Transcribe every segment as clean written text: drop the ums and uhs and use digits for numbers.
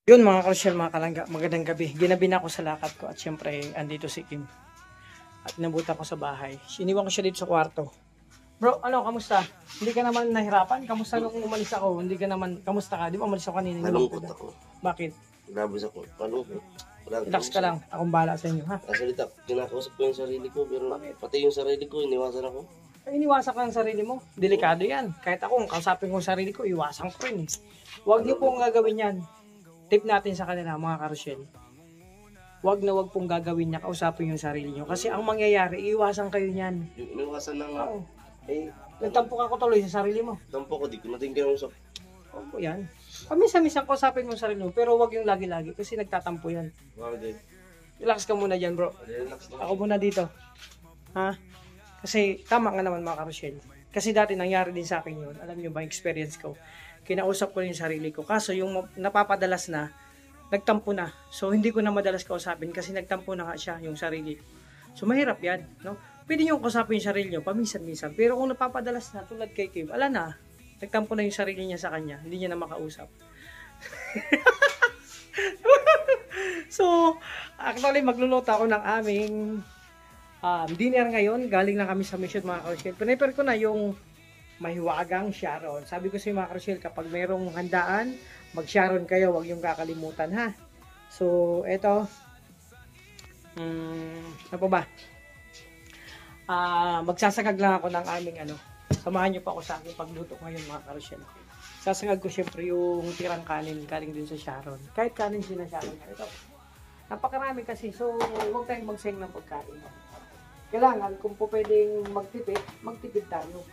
Yun mga karusyal, mga kalangga, magandang gabi. Ginabi na ako sa lakad ko at syempre andito si Kim. At nabutan ko sa bahay. Siniwan ko siya dito sa kwarto. Bro, ano, kamusta? Hindi ka naman nahirapan? Kamusta nung umalis ako? Hindi ka naman, kamusta ka? Di ba umalis ako kanina? Malungkot ako. Bakit? Nabos ako. Malungkot. Relax ka lang. Akong bahala sa inyo, ha? Kasalita, kinakausap ko yung sarili ko, pero pati yung sarili ko, iniwasan ako. Ay, iniwasan ka ng sarili mo. Delikado yan. Kahit ako, kausapin ko yung sarili ko, iwasan ko rin. Huwag niyo pong gagawin yan. Tip natin sa kanila, mga karusyel. Huwag na huwag pong gagawin niya, kausapin yung sarili niyo. Kasi ang mangyayari, iiwasan kayo niyan. Iniwasan na nga. Oo. Eh, Nagtampok ako tuloy sa sarili mo. tampo ko, di ko natin kinausap. Oo, yan. Minsan-minsan kausapin mo yung sarili mo, pero huwag yung lagi-lagi kasi nagtatampo yan. Bakit? Relax ka muna dyan, bro. Relax lang. Ako muna dito. Ha? Kasi tama nga naman, mga karusyel. Kasi dati nangyari din sa akin yun. Alam niyo ba, experience ko. Kinausap ko rin yung sarili ko. Kaso yung napapadalas na, nagtampo na. So hindi ko na madalas kausapin kasi nagtampo na nga siya, yung sarili. So mahirap yan, no? Pwede nyo kausapin yung sarili nyo, paminsan-minsan. Pero kung napapadalas na, tulad kay Kim, ala na, nagtampo na yung sarili niya sa kanya. Hindi niya na makausap. So, actually, magluluto ako ng aming dinner ngayon. Galing na kami sa mission, mga karusyel. Prepare ko na yung mahiwagang Sharon. Sabi ko sa mga karusyel, kapag mayroong handaan, mag-Sharon kayo, huwag yung kakalimutan, ha? So, eto. Ano pa ba? Magsasagag lang ako ng aming samahan nyo pa ako sa aking pagluto ngayon, mga karusyel. Sasagag ko syempre yung tirang kanin galing din sa Sharon. Kahit kanin din na Sharon. Ito. Napakarami kasi, so huwag tayong magsayang ng pagkain. Kailangan, kung po pwedeng magtipid tayo.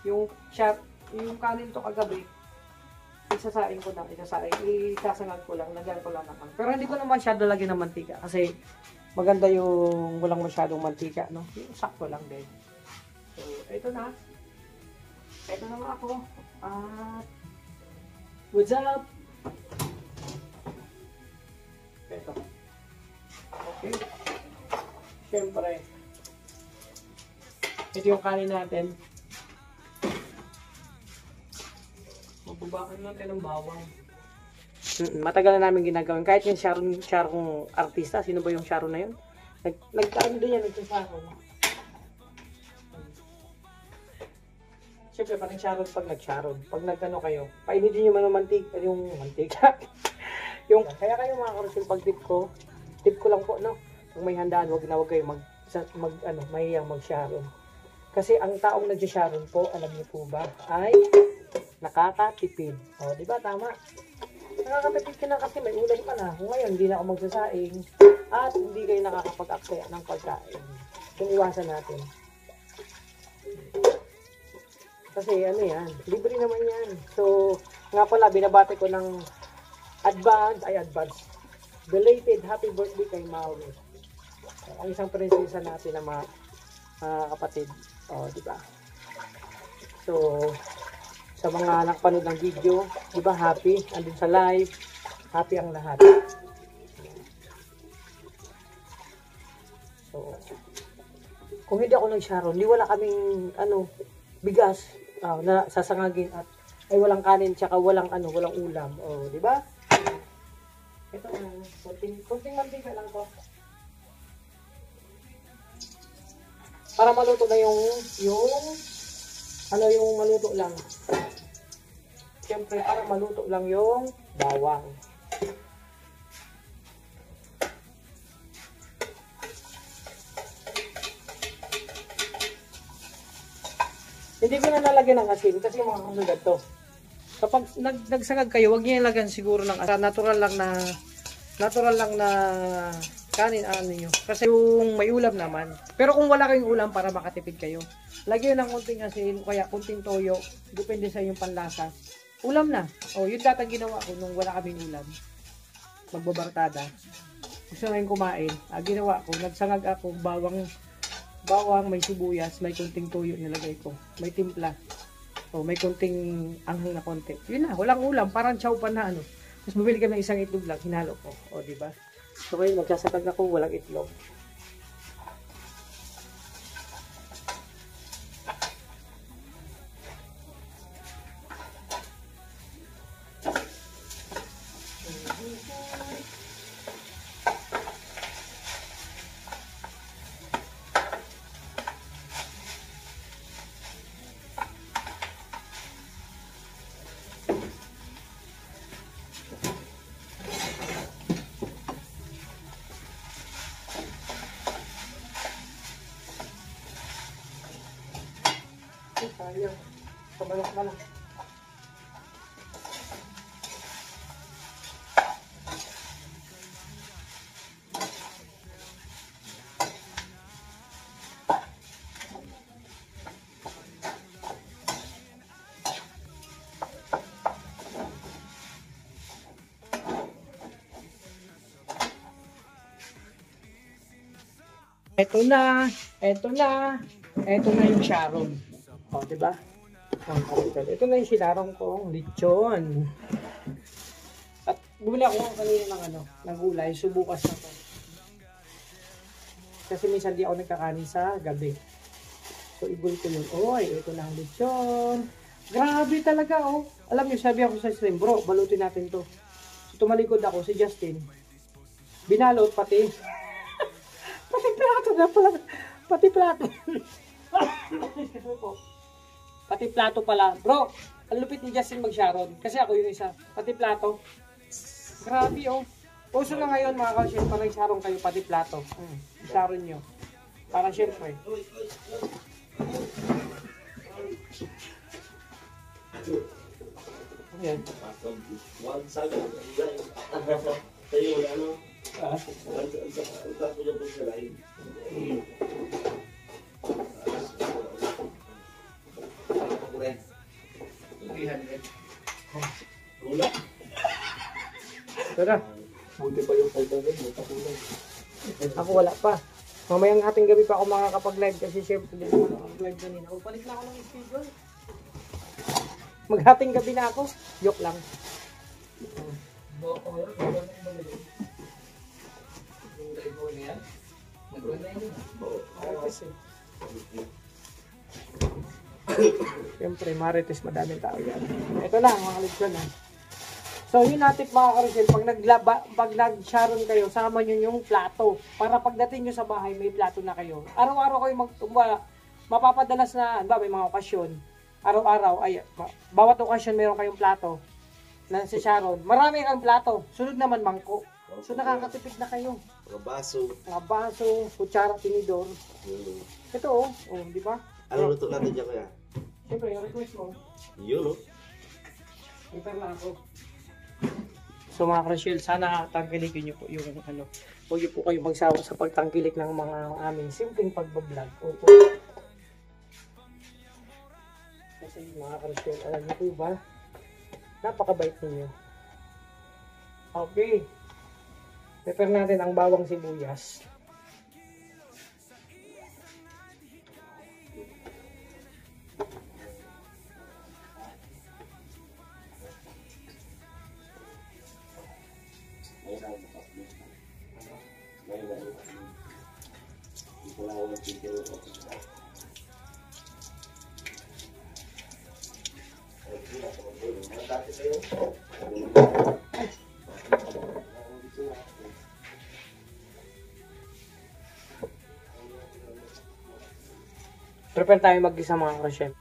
Yung kanin to kagabi, isasaing ko lang, isasangag ko lang, lagyan ko lang naman. Pero hindi ko naman masyado lagyan ng mantika kasi maganda yung walang masyadong mantika, no? Yung sakto lang din. So, ito na. Ito na nga ako. At what's up? Ito. Okay. Siyempre, ito yung kanin natin. Mabubakan natin ng bawang. Matagal na namin ginagawin. Kahit yung Sharon artista, sino ba yung Sharon na yun? Nagkaroon din yan, nagsasaron. Siyempre, parang Sharon pag nag-Sharon. Pag nagkano kayo, painitin nyo man ng mantika. Kaya kayo mga karusyel, pag tip ko lang po, no? Kung may handaan, wag kayo mahiyang mag-Sharon. Kasi ang taong nag-Sharon po, alam niyo po ba, ay nakakatipid. O, di ba? Tama. Nakakatipid ka na kasi may ulam ka na. Kung ngayon, hindi na ako magsasaing at hindi kayo nakakapag-aksaya ng pagkain. Kung iwasan natin. Kasi yan, libre naman yan. So, nga pala, binabati ko ng advance, belated happy birthday kay Maui. Ang isang prinsesa natin na mga kapatid. O, di ba? So, sa mga nakapanood ng video, di ba happy? Andun sa live, happy ang lahat. So, kung hindi ako nag-Sharon, di wala kaming bigas na sasangagin at ay walang kanin tsaka walang ulam. O, di ba? Ito konting mantika lang to. Para maluto na yung maluto lang. Siyempre, para maluto lang yung bawang. Hindi ko na nalagyan ng asin kasi mga kasunod to. Kapag nagsagag kayo, huwag niyo ilagyan siguro ng asin. Natural lang na kanin niyo. Kasi yung may ulam naman. Pero kung wala kayong ulam para makatipid kayo, lagyan ng konting asin, kaya konting toyo. Depende sa inyong panlasa. Ulam na. O, yun dati ginawa ko nung wala kaming ulam. Magbabarkada. Gusto na yung kumain. Ginawa ko, nagsangag ako, bawang, may sibuyas, may konting toyo nilagay ko. May timpla. O, may konting anghang na konti. Yun na, walang ulam. Parang chow pan na Tapos bumili kami ng isang itlog lang, hinalo ko. O, diba? So, ngayon, magsasagag ako, walang itlog. Sayang. Pabalak-balak. Ito na, ito na, ito na yung Sharon. O, diba? Ito na yung sinarong kong lechon. At bumili ako kanina ng ng gulay, subukas na to. Kasi minsan di ako nagkakanin sa gabi. So, ibuli ko yun. Oy, ito na ang lechon. Grabe talaga, oh. Alam niyo, sabi ako sa stream, bro, balutin natin to. So, tumalikod ako, si Justin. Binalot pati. Pati plato na pala. Pati plato. Pati plato pala. Bro, ang lupit ni Justin mag-Sharon. Kasi ako yung isa. Pati plato. Grabe, oh. Uso na ngayon mga ka-share, pag nag-Sharon kayo, pati plato. Sharon nyo. Para syempre. Ayan. Tayo wala ano. Ang tapo niya po sa live. Wala. Tara. Buti pa yung 500. Ako wala pa. Mamayang ating gabi pa ako makakapag-live kasi syempre hindi ako nakapag-live kanina. Palit na ako ng schedule. Maghating gabi na ako. Joke lang. Siyempre, Marites, madaming tao yan. Ito lang, mga lechon ha. So, yun natin mga karusel, pag nag-Sharon kayo, sama nyo yung plato. Para pagdating nyo sa bahay, may plato na kayo. Araw-araw kayo mapapadalas na, may mga okasyon. Araw-araw, bawat okasyon meron kayong plato na si Sharon. Marami kang plato, sunod naman mangko. So, nakakatipid na kayo. Mga baso, kutsara, tinidor. Ito di ba? Ano luto natin dyan kaya? Siyempre, yung request mo. Yun, Prepare na ako. So mga Crashel, sana tangkilikin nyo po yung huwag nyo po kayo magsawa sa pagtangkilik ng mga aming simpleng pagbablog. Opo. Kasi mga Crashel, alam nyo po ba? Napakabait ninyo. Okay. Prepare natin ang bawang sibuyas. Prepare tayo mag-isa mga Crashel.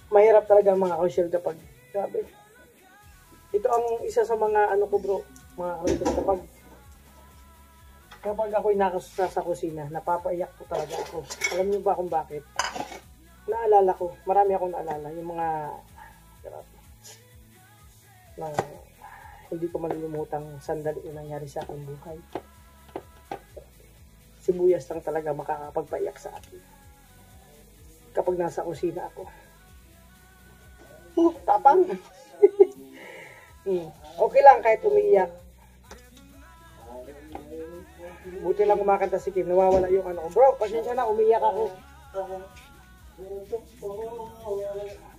Mahirap talaga mga Crashel kapag grabe. Ito ang isa sa mga ko bro, mga Crashel, kapag ako'y nakasusa sa kusina, napapaiyak ko talaga ako. Alam niyo ba kung bakit? Naalala ko, marami akong naalala, yung mga grabe, na hindi ko malulumutang sandali na nangyari sa aking buhay. Sibuyas lang talaga makakapagpaiyak sa akin. Kapag nasa kusina ako. Tapang! Okay lang kahit umiiyak. Buti lang kumakanta si Kim, nawawala yung bro, pasensya na, umiiyak ako.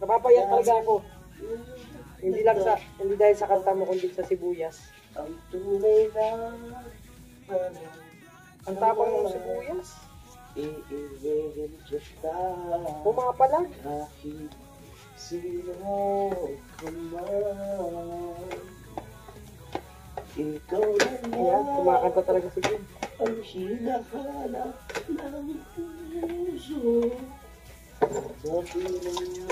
Napapaiyak talaga ako. Hindi dahil sa kanta mo, kundi sa sibuyas. Ang tapang ng sibuyas. Pumapalag. Ayan, kumakanta talaga si Kim. Ang hinahanap ng puso.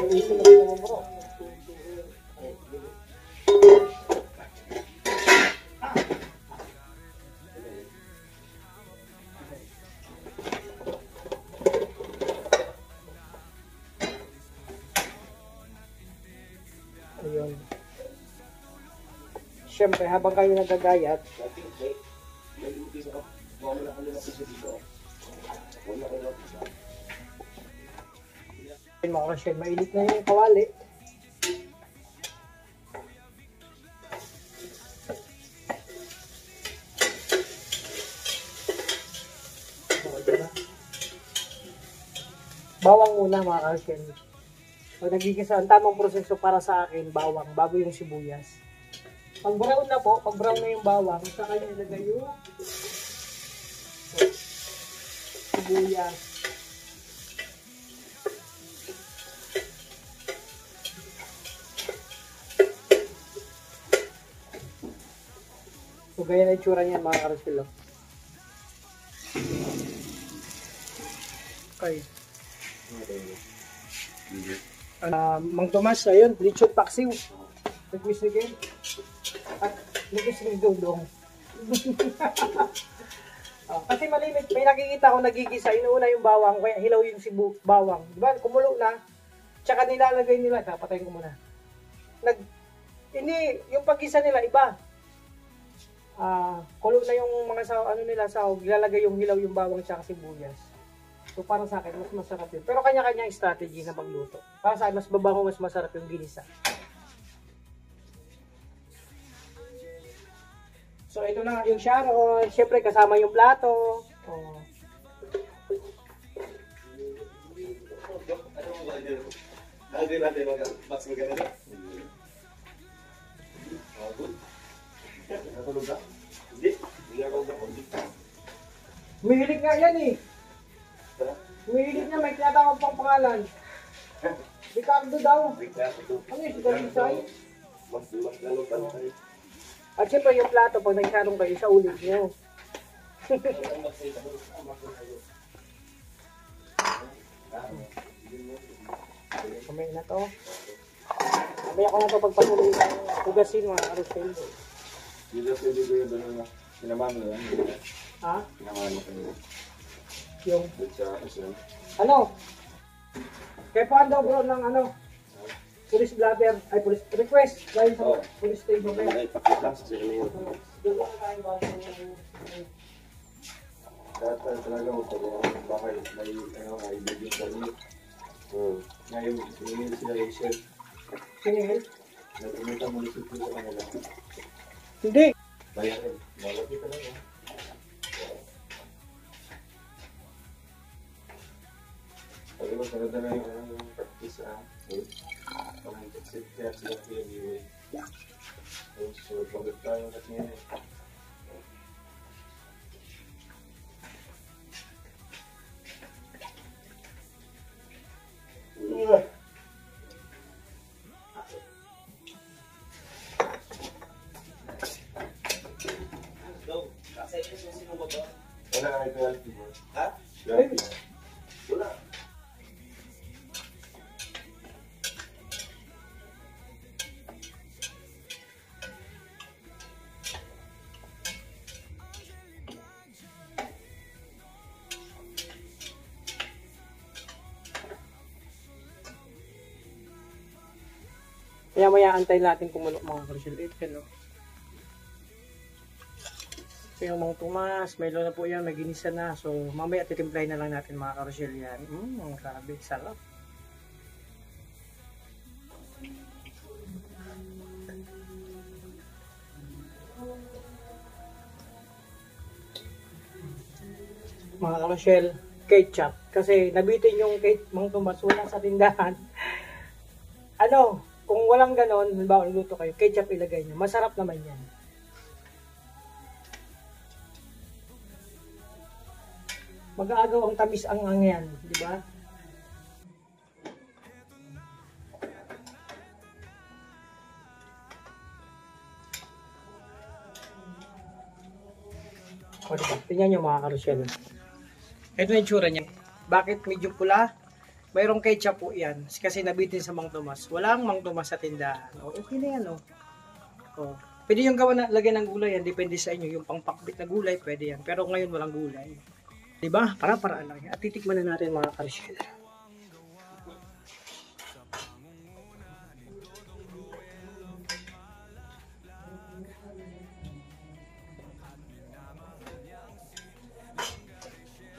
Dito na yung bro. Siyempre, habang kayo nagagayat, Dati, may umpisa ka. Wala ka nila kasi dito. Wala ka nila. mga kasyel, mainit na yung kawali. Bawang muna mga kasyel. Pag nagigisa, ang tamang proseso para sa akin, bawang, bago yung sibuyas. Pag brown na po, pag brown na yung bawang, saka nyo ilagay yung sibuyas. So, ganyan ang itsura niyan mga karosil. Okay. Mang Tomas, ayun, lechon paksiw. Nag-wish again. At nag-wish ni Dodong. Kasi malimit, may nakikita ko nagigisa, inuuna yung bawang, kaya hilaw yung bawang. Diba, kumulo na, tsaka nilalagay nila, patayin ko muna. Hindi, yung paggisa nila, iba. Kulo na yung mga sahog, ilalagay yung hilaw yung bawang tsaka sibuyas. So para sa akin, mas masarap yun. Pero kanya-kanya yung strategy na magluto. Para sa akin, mas babango, mas masarap yung ginisa. So ito na yung Sharon. Siyempre kasama yung plato. Oh. Hindi natin mas maganda. Natulog ka? Hindi. Hindi ako nakundi. Umihilig nga yan eh. Umihilig niya, may tinatawag pang pangalan. Ricardo daw. Ano yun, si Dalisay? Mas ganun ka tayo. At siyempre yung plato, pag nagkarong kayo sa ulit niyo. Kamay na to. Kamay ako na to pagpatuloy ng hugasin mga karusel. Hindi na pwede ko yung doon na sinamahan mo lang. Ha? Sinamahan mo kayo. Yung, Doon sa Quezon. ano? Kaya paano daw bro ng ano? Police bladder, ay police request. Dahil sa police station kaya. Ay, pakita sa sila yun. Doon ko tayo ba? Kaya talaga mo pag bakay may bigyan sa inyo. Ngayon, siningin sila Rachel. Siningil? Nagpunta mo lisip ko sa kanila. Hindi. Bayarin. Malapit ka lang yan. Sabi ko, sarada na yung practice pang-exit kaya sila PMUA. So, pagod tayo at ngayon. Wala na ito yung fever. Ha? Wala. Maya antayin natin kumulo mga karusil. Ito yung Mang Tomas, may na po yan, may ginisa na. So mamaya titimplay na lang natin mga karusil yan. Grabe, sarap. Mga karusil, ketchup. Kasi nabitin yung Mang Tomas, wala sa tindahan. Ano? Kung walang ganon, halimbawa luto kayo, ketchup ilagay nyo. Masarap naman yan. Mag-aagaw ang tamis ang yan, di ba? O diba? Tingnan nyo mga karusyel. Ito na yung tsura niya. Bakit medyo pula? Mayroong ketchup po yan. Kasi nabitin sa Mang Tomas. Walang Mang Tomas sa tindahan. O, okay na yan, o. O. Pwede yung gawa na lagyan ng gulay yan. Depende sa inyo. Yung pangpakbit na gulay, pwede yan. Pero ngayon walang gulay. Diba? Para-paraan lang yan. At titikman na natin mga karusyel.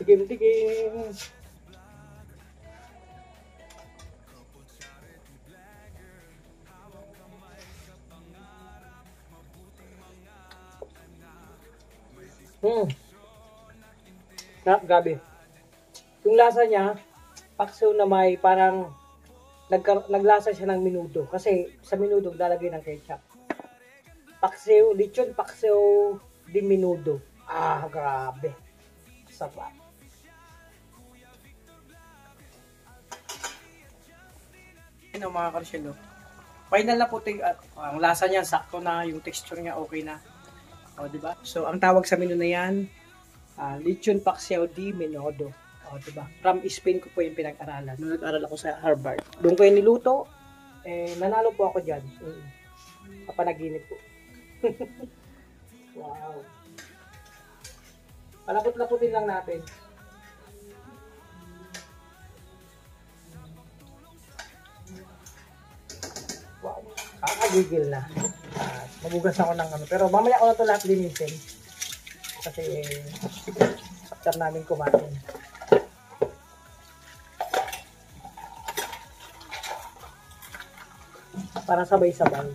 Tigim-tigim. Gabi. Yung lasa niya, paksiw na may parang naglasa siya ng minuto. Kasi sa minuto, lalagay ng ketchup. Paksiw, lechon paksiw di minuto. Grabe. Sarap. Ano mga karsyelo. Final na po ang lasa niya, sakto na, yung texture niya okay na. O, diba? So, ang tawag sa menu na yan, lechon paksiw di menudo. O, diba? From Spain ko po yung pinag-aralan. Nung nag-aral ako sa Harvard. Doon ko yung niluto, nanalo po ako dyan. Kapanaginip po. Wow. Palapot-laputin lang natin. Wow. Kakagigil na. Magugas ako ng ano. Pero mamaya ko na ito lahat linisin. Kasi after namin kumain. Para sabay-sabay.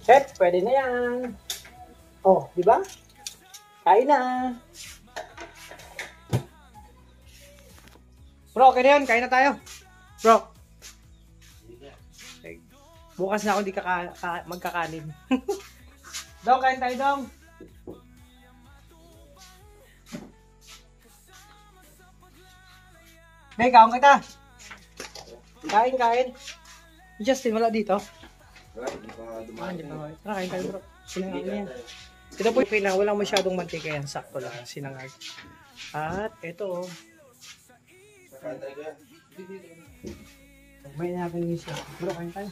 Chef, pwede na yan. Oh, di ba? Kain na. Bro, okay na yan. Kain na tayo. Bro. Bukas na ako hindi magkakanin. Dong, kain tayo, Dong. May kaon kita. Kain. Justin, wala dito. Tara, kain tayo, bro. Sinangag niya. Ito po yung walang masyadong mantika yan. Sakto lang. Sinangag. At ito. May natin yung siya. Bro, kain tayo.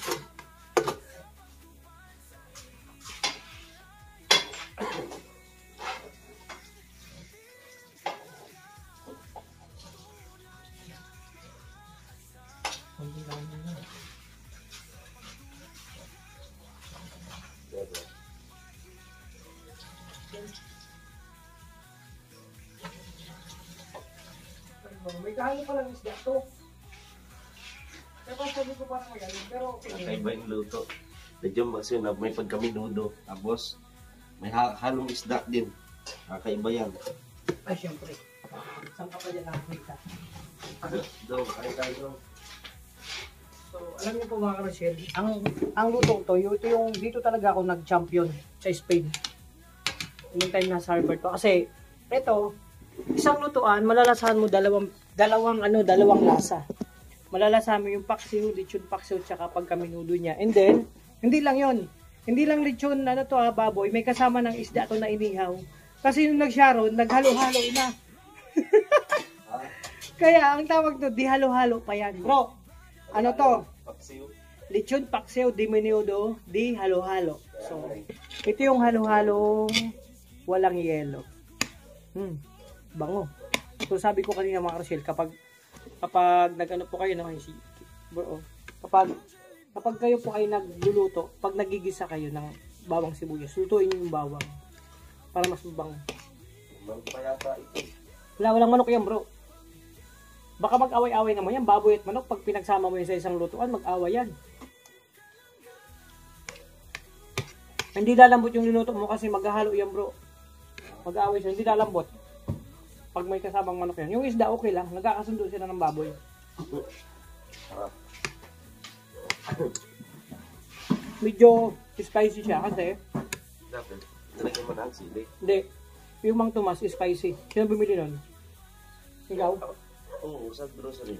May kahalo pa lang isda to. Kaya pa sabi ko parang magaling, pero Kakaiba yung luto. Medyo kasi na may pagkaminudo. Tapos may halong isda din. Kakaiba yan. ay syempre. Saan ka pa dyan nakakita? Dong, kain tayo. So, alam niyo po mga ka-Rochelle, ang luto to, dito talaga ako nag-champion sa Spain. Yung time na sa Harvard ko. Kasi, ito, isang lutuan, malalasahan mo dalawang lasa. Malalasahan mo yung paksiw, lechon paksiw, tsaka pagkaminudo niya. And then, hindi lang yon. Hindi lang lechon, baboy, may kasama ng isda to na inihaw. Kasi yung nag-sharon, naghalo-halo na. Kaya, ang tawag to, di halo-halo pa yan. Bro, ano to? Paksiw. Lechon paksiw di menudo di halo-halo. So, ito yung halo-halo walang yelo. Bango. So, sabi ko kanina mga Rochelle, kapag nag-ano po kayo naman bro, kapag kayo po ay nagluluto, pag nagigisa kayo ng bawang sibuyas, lutuin niyo yung bawang para mas mabango. Magpayata ito. Walang manok yan, bro. Baka mag-away-away naman yan, baboy at manok. Pag pinagsama mo yun sa isang lutuan, mag-away yan. Hindi lalambot yung niluto mo kasi maghahalo yan, bro. Mag-away siya, hindi lalambot. Pag may kasamang manok yan. Yung isda, okay lang. Nagkakasundo sila ng baboy. Medyo spicy siya kasi. Dapat, nalagyan mo na ang sili. Hindi. Yung Mang Tomas, spicy. Sino bumili nun? Ikaw? Oo, sa grocery.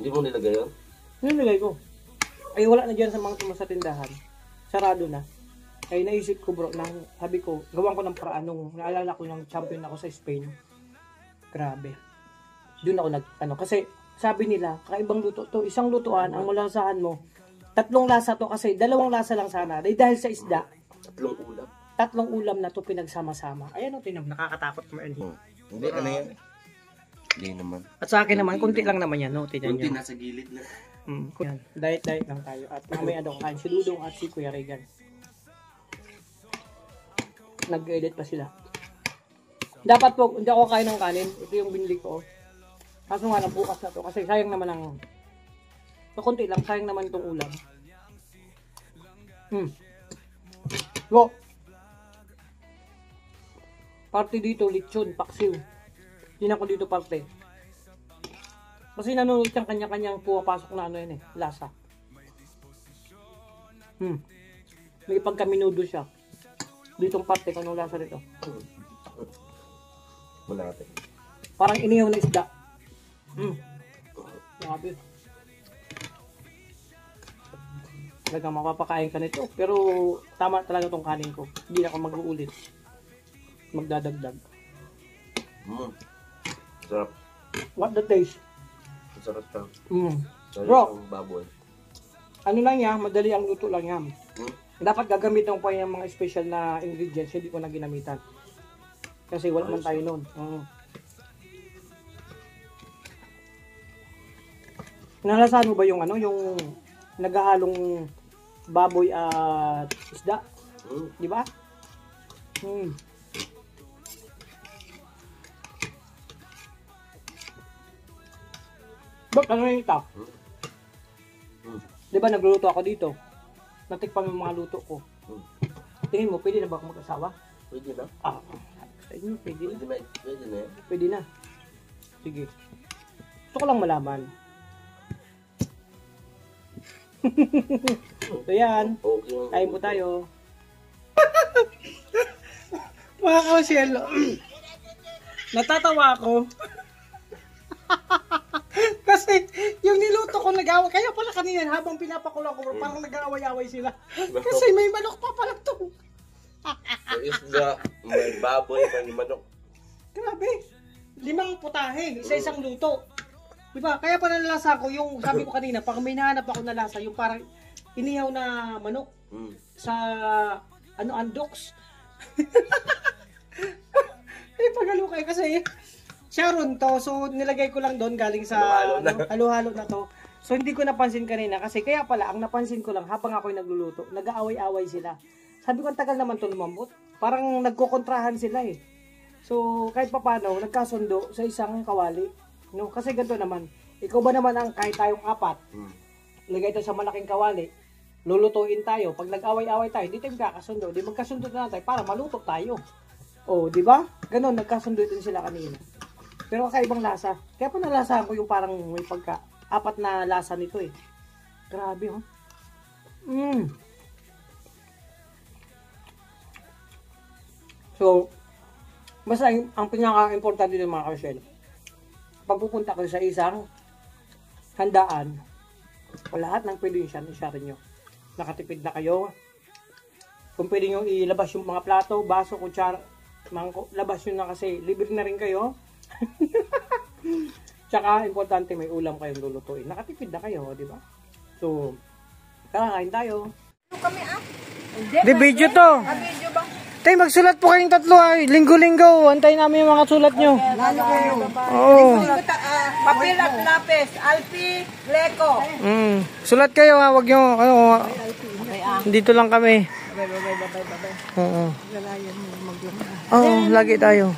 Hindi mo nilagay yun? Nilagay ko. Ay, wala na dyan sa Mang Tomas sa tindahan. Sarado na. Ay, naisip ko bro, sabi ko, gawan ko ng paraan nung naalala ko yung champion ako sa Spain. Grabe. Doon ako kasi sabi nila, kakaibang luto to, isang lutuan, ang malasahan mo, 3 lasa to kasi 2 lasa lang sana. Dahil sa isda. 3 ulam. tatlong ulam na to pinagsama-sama. Ayan o, tinam, nakakatakot naman yun. Hindi, ano yan? Hindi naman. At sa akin naman, kunti lang naman yan, no? Tignan Kunti nyo. nasa gilid na. Yan. Diet lang tayo. At mamaya daw kain si Dudong at si Kuya Regan. Nag-edit pa sila. Dapat po, hindi ako kain ng kanin. Ito yung binili ko. Kaso nga lang, bukas na to. Kasi sayang naman ang... Kunti lang, sayang naman itong ulam. Go! Parte dito, lechon, paksiw. Hindi na ko dito parte. Kasi nanonood siyang kanya-kanyang pumapasok na ano yan eh, lasa. May pagkaminudo siya. Ditong parte, kung anong lasa nito. Wala natin. Parang inihaw na isda. Grabe. Talagang mapapakain ka nito. Pero tama talaga tong kanin ko. Hindi na ako mag-uulit. Magdadagdag. Sarap. What the taste? Sarap siya. Sarap Bro, siyang baboy. ano lang yan, madali ang luto lang yan. Dapat gagamitan ko pa yung mga special na ingredients, hindi ko na ginamitan. Kasi wala man tayo noon. Nalasahan mo ba yung ano, yung naghahalong baboy at isda? Di ba? Ba't ano yung ito? Di ba nagluluto ako dito? Natikpan yung mga luto ko. Tingin mo, pwede na ba ako mag-asawa? Pwede na? Pwede na. Pwede na yan. Pwede na. Sige. Gusto ko lang malaman. So yan. Okay. Kain po tayo. Mga kausyelo. Natatawa ako. Kasi yung niluto ko nag-away. Kaya pala kanina habang pinapakulo ko parang nag-aaway-away sila. Kasi may manok pa pala to. May isda, may baboy, may manok. Grabe. 5 putahe. Isa-isang luto. Diba? Kaya pala nalasa ko yung sabi ko kanina. Pag may nahanap ako na lasa, yung parang inihaw na manok sa andoks. Pagalo kayo kasi Sharon to, so nilagay ko lang doon galing sa halo-halo na to. So hindi ko napansin kanina kasi kaya pala ang napansin ko lang habang ako'y nagluluto, nag-aaway-away sila. Sabi ko ang tagal naman to lumambot. Parang nagkokontrahan sila eh. So kahit papano nagkasundo sa isang kawali. No, kasi ganito naman. Ikaw ba naman ang kahit tayong 4, lagay ito sa malaking kawali, lulutuin tayo. Pag nag-away-away tayo, di tayo magkakasundo. Di magkasundo na tayo para maluto tayo. Oh, di ba? Ganon, nagkasundo din sila kanina. Pero kakaibang lasa. Kaya pa nalasahan ko yung parang may pagka-4 na lasa nito eh. Grabe oh. So, basta ang pinaka-importante ng mga kasyel, pag pupunta kayo sa isang handaan, o lahat ng pwede yung share nyo. Nakatipid na kayo. Kung pwede nyo ilabas yung mga plato, baso, kutsara, mangko, labas nyo na kasi libre na rin kayo. Tsaka importante may ulam kayong lulutuin. Nakatipid na kayo, di ba? So, kakain tayo. Kami Di video to. video ba? Tay, magsulat po kayong 3 ay. Linggo-linggo. Antay namin yung mga sulat nyo. Oo. Papel at lapis, Alpi, Leco. Sulat kayo ha. Wag nyo, dito lang kami. Oo. Oo, lagi tayo.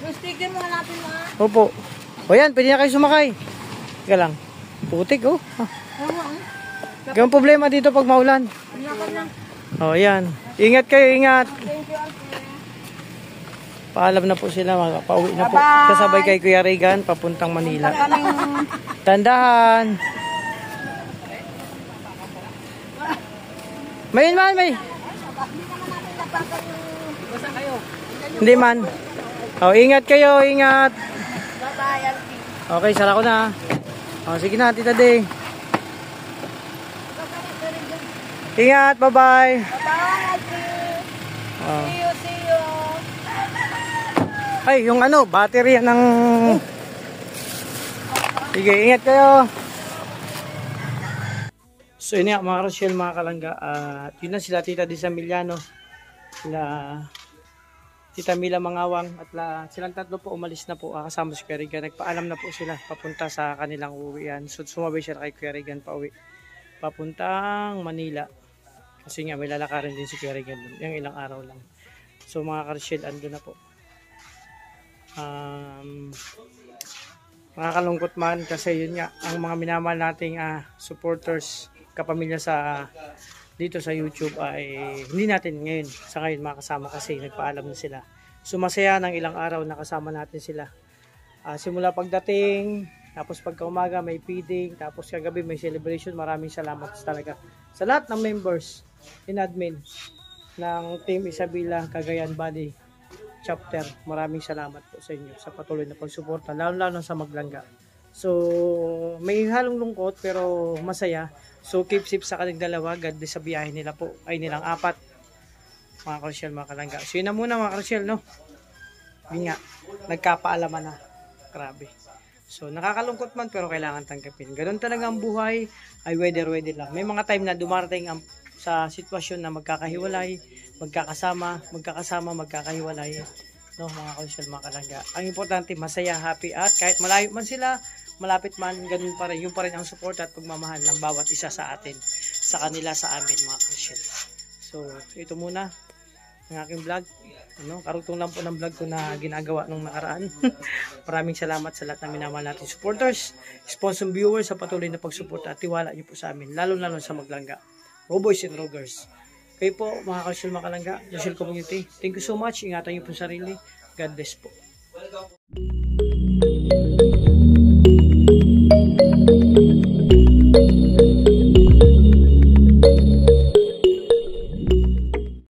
Yung sticker mo hanapin mo ha. Opo. O yan, pwede na kayo sumakay. Teka lang. Putik oh. Gawang problema dito pag maulan. O yan. Ingat kayo, ingat. Paalam na po sila. Pauwi na po. Kasabay kay Kuya Regan, papuntang Manila. Tandahan. May man, may. Hindi man. O, ingat kayo, ingat. Bye-bye, Alpi. Okay, sara ko na. O, sige na, Tita Day. Ingat, bye-bye. Bye-bye, Alpi. See you, see you. Ay, yung ano, battery ng... Sige, ingat kayo. So, yun nga, mga Rochelle, mga kalangga. Yun na sila, Tita Di Samiliano. sila Tita Mila Mangawang at silang tatlo po umalis na po kasama si Kuya Regan. Nagpaalam na po sila papunta sa kanilang uwian. So sumabay siya kay Kuya Regan pa uwi papuntang Manila. Kasi nga may lalakarin din si Kuya Regan doon. Yung ilang araw lang. So mga Karshel, ando na po. Nakakalungkot man kasi yun nga ang mga minamahal nating supporters, kapamilya dito sa YouTube ay hindi natin ngayon sa ngayon makasama kasi nagpaalam na sila. So masaya ng ilang araw na kasama natin sila. Simula pagdating, tapos pagka umaga may feeding, tapos kagabi may celebration. Maraming salamat talaga sa lahat ng members in admin ng Team Isabela Cagayan Valley chapter. Maraming salamat po sa inyo sa patuloy na pagsuporta, lalo sa Maglangga. So may halong lungkot pero masaya. So keep safe sa kanilang dalawa. God bless sa biyahe nila po ay nilang apat, mga Karshel, mga Kalangga. So yun na muna mga Karshel, no? Yun nga, nagkapaalaman na. Grabe. So nakakalungkot man pero kailangan tanggapin. Ganun talaga ang buhay, ay weather lang. May mga time na dumarating sa sitwasyon na magkakahiwalay, magkakasama, magkakahiwalay. No, mga Karshel, mga Kalangga. Ang importante, masaya, happy, at kahit malayo man sila, malapit man, ganun pa rin. Yung pa rin ang support at pagmamahal ng bawat isa sa atin, sa kanila, sa amin, mga Karshel. So, ito muna ang aking vlog. Karugtong lang po ng vlog ko na ginagawa nung nakaraan. Maraming salamat sa lahat ng minamahal natin supporters, sponsor viewers sa patuloy na pagsuporta at tiwala niyo po sa amin, lalo sa Maglangga. Boys and Rogers. Kayo po, mga Karshel, mga Kalangga, Karshel Community. Thank you so much. Ingatan niyo po sarili. God bless po.